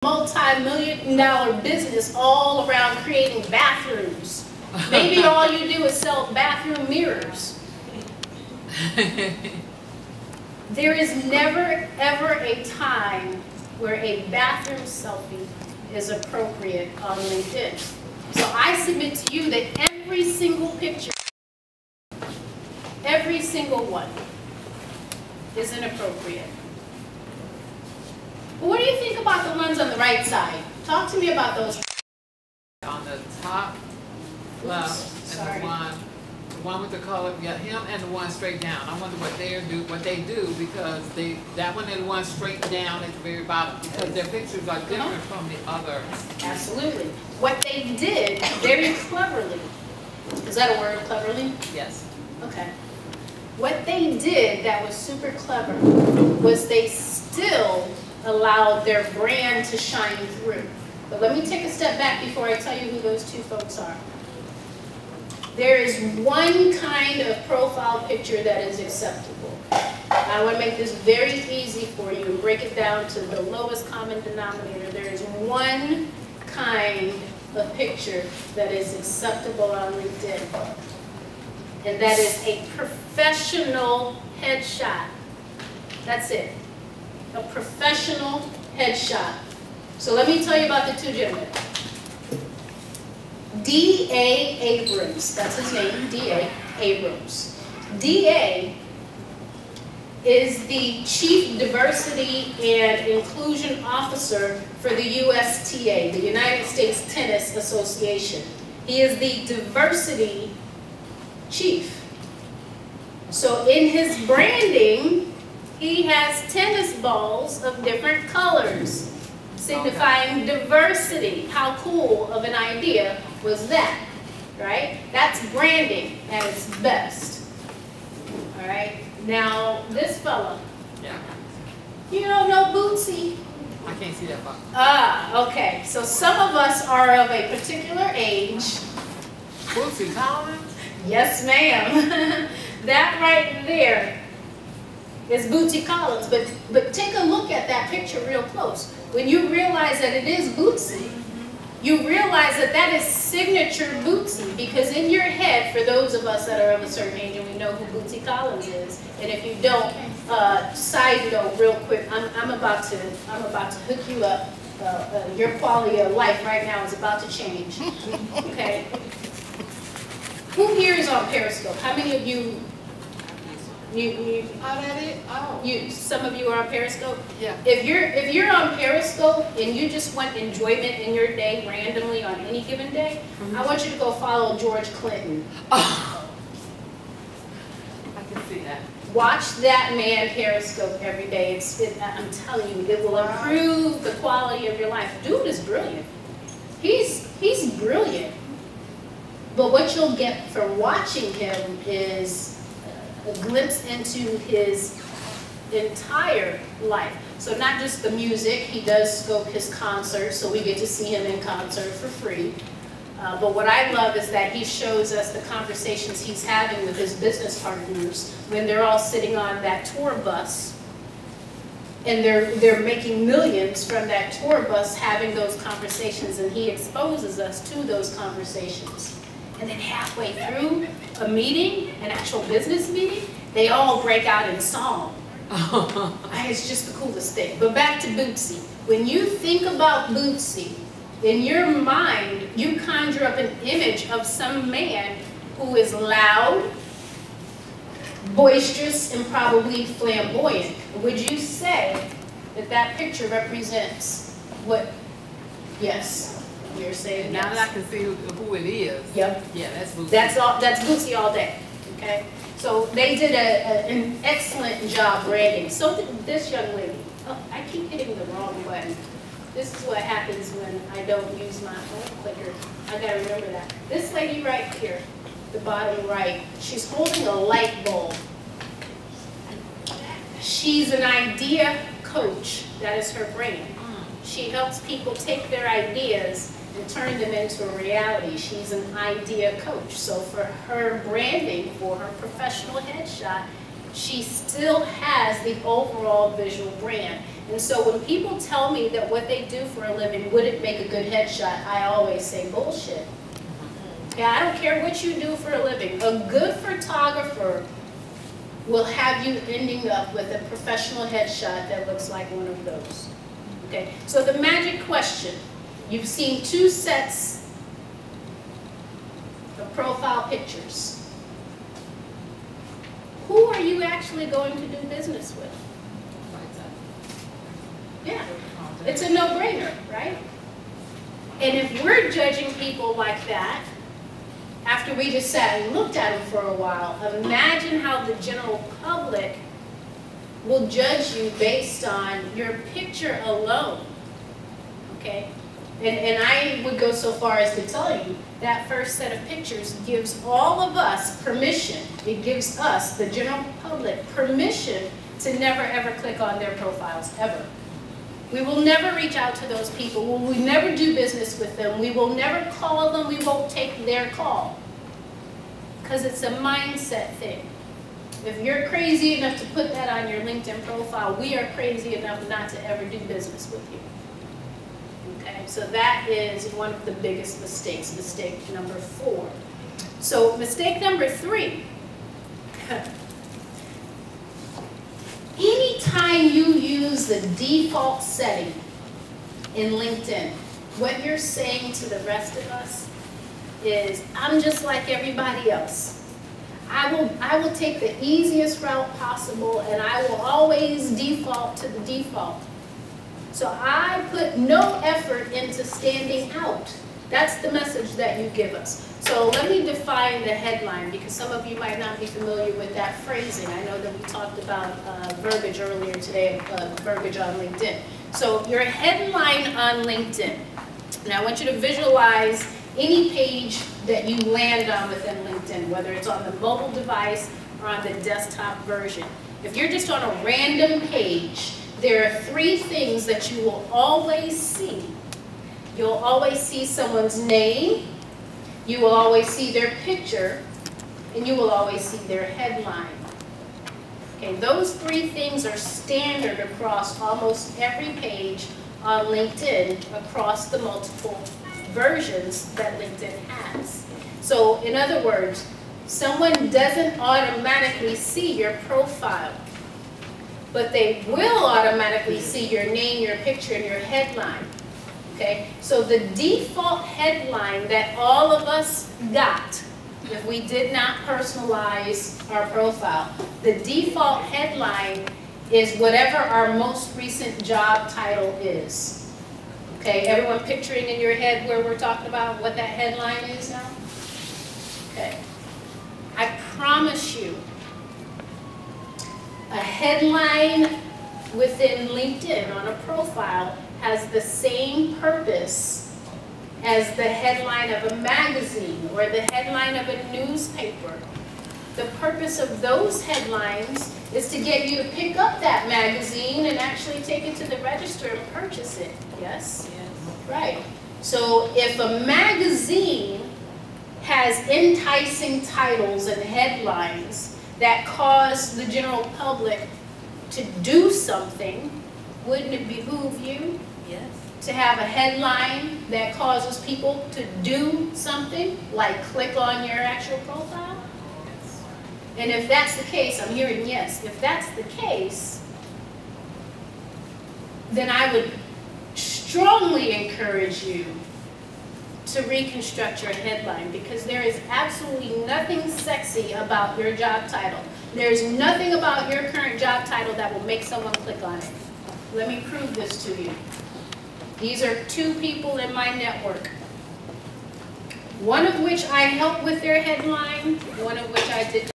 multi-million-dollar business all around creating bathrooms. Maybe all you do is sell bathroom mirrors. There is never, ever a time where a bathroom selfie is appropriate on LinkedIn. So I submit to you that every single picture, every single one, is inappropriate. But what do you think about the ones on the right side? Talk to me about those. On the top left, and the one with the color, yeah, him and the one straight down. I wonder what they do because that one and the one straight down at the very bottom because their pictures are different from the others. Absolutely. What they did very cleverly, is that a word, cleverly? Yes. Okay. What they did that was super clever was they still allowed their brand to shine through. But let me take a step back before I tell you who those two folks are. There is one kind of profile picture that is acceptable. I want to make this very easy for you and break it down to the lowest common denominator. There is one kind of picture that is acceptable on LinkedIn, and that is a professional headshot. That's it. A professional headshot. So let me tell you about the two gentlemen. D.A. Abrams, that's his name, D.A. Abrams. D.A. is the Chief Diversity and Inclusion Officer for the USTA, the United States Tennis Association. He is the diversity chief. So in his branding, he has tennis balls of different colors, signifying diversity. How cool of an idea was that, right? That's branding at its best. All right. Now this fella. Yeah. You don't know Bootsy? I can't see that far. Ah, okay. So some of us are of a particular age. Bootsy Collins? Yes, ma'am. That right there is Bootsy Collins. But take a look at that picture real close. When you realize that it is Bootsy, you realize that that is signature Bootsy, because in your head, for those of us that are of a certain age and we know who Bootsy Collins is, and if you don't, side note real quick, I'm about to hook you up. Your quality of life right now is about to change. Okay. Who here is on Periscope? How many of you? Some of you are on Periscope? Yeah. If you're on Periscope and you just want enjoyment in your day randomly on any given day, I want you to go follow George Clinton. Oh. I can see that. Watch that man Periscope every day. I'm telling you, it will improve the quality of your life. Dude is brilliant. He's brilliant. But what you'll get from watching him is a glimpse into his entire life. So not just the music, he does scope his concerts, so we get to see him in concert for free. But what I love is that he shows us the conversations he's having with his business partners when they're all sitting on that tour bus and they're making millions from that tour bus having those conversations, and he exposes us to those conversations. And then halfway through a meeting, an actual business meeting, they all break out in song. It's just the coolest thing. But back to Bootsy. When you think about Bootsy, in your mind, you conjure up an image of some man who is loud, boisterous, and probably flamboyant. Would you say that that picture represents what? Yes. You're saying now that I can see who it is. Yep. Yeah, that's Bootsy. That's Bootsy all day. Okay. So they did an excellent job branding. So did this young lady. Oh, I keep hitting the wrong button. This is what happens when I don't use my phone clicker. I gotta remember that. This lady right here, the bottom right, she's holding a light bulb. She's an idea coach. That is her brand. She helps people take their ideas and turn them into a reality. She's an idea coach. So for her branding, for her professional headshot, she still has the overall visual brand. And so when people tell me that what they do for a living wouldn't make a good headshot, I always say bullshit. Okay, I don't care what you do for a living. A good photographer will have you ending up with a professional headshot that looks like one of those. Okay, so the magic question, you've seen 2 sets of profile pictures. Who are you actually going to do business with? Yeah, it's a no-brainer, right? And if we're judging people like that, after we just sat and looked at them for a while, imagine how the general public will judge you based on your picture alone, okay? And I would go so far as to tell you that first set of pictures gives all of us permission. It gives us, the general public, permission to never ever click on their profiles, ever. We will never reach out to those people. We will never do business with them. We will never call them. We won't take their call. Because it's a mindset thing. If you're crazy enough to put that on your LinkedIn profile, we are crazy enough not to ever do business with you. Okay, so that is one of the biggest mistakes, mistake number 4. So mistake number 3. Anytime you use the default setting in LinkedIn, what you're saying to the rest of us is, I'm just like everybody else. I will take the easiest route possible, and I will always default to the default. So I put no effort into standing out. That's the message that you give us. So let me define the headline, because some of you might not be familiar with that phrasing. I know that we talked about verbiage earlier today, verbiage on LinkedIn. So your headline on LinkedIn. Now I want you to visualize any page that you land on within LinkedIn, whether it's on the mobile device or on the desktop version. If you're just on a random page, there are 3 things that you will always see. You'll always see someone's name, you will always see their picture, and you will always see their headline. Okay, those 3 things are standard across almost every page on LinkedIn across the multiple versions that LinkedIn has. So in other words, someone doesn't automatically see your profile, but they will automatically see your name, your picture, and your headline. Okay, so the default headline that all of us got, if we did not personalize our profile, the default headline is whatever our most recent job title is. Okay, everyone picturing in your head where we're talking about what that headline is now? Okay, I promise you, a headline within LinkedIn on a profile has the same purpose as the headline of a magazine or the headline of a newspaper. The purpose of those headlines is to get you to pick up that magazine and actually take it to the register and purchase it. Yes? Yes. Right. So if a magazine has enticing titles and headlines that cause the general public to do something, wouldn't it behoove you? Yes. To have a headline that causes people to do something, like click on your actual profile? Yes. And if that's the case, I'm hearing yes. If that's the case, then I would strongly encourage you to reconstruct your headline, because there is absolutely nothing sexy about your job title. There's nothing about your current job title that will make someone click on it. Let me prove this to you. These are 2 people in my network, one of which I helped with their headline, one of which I did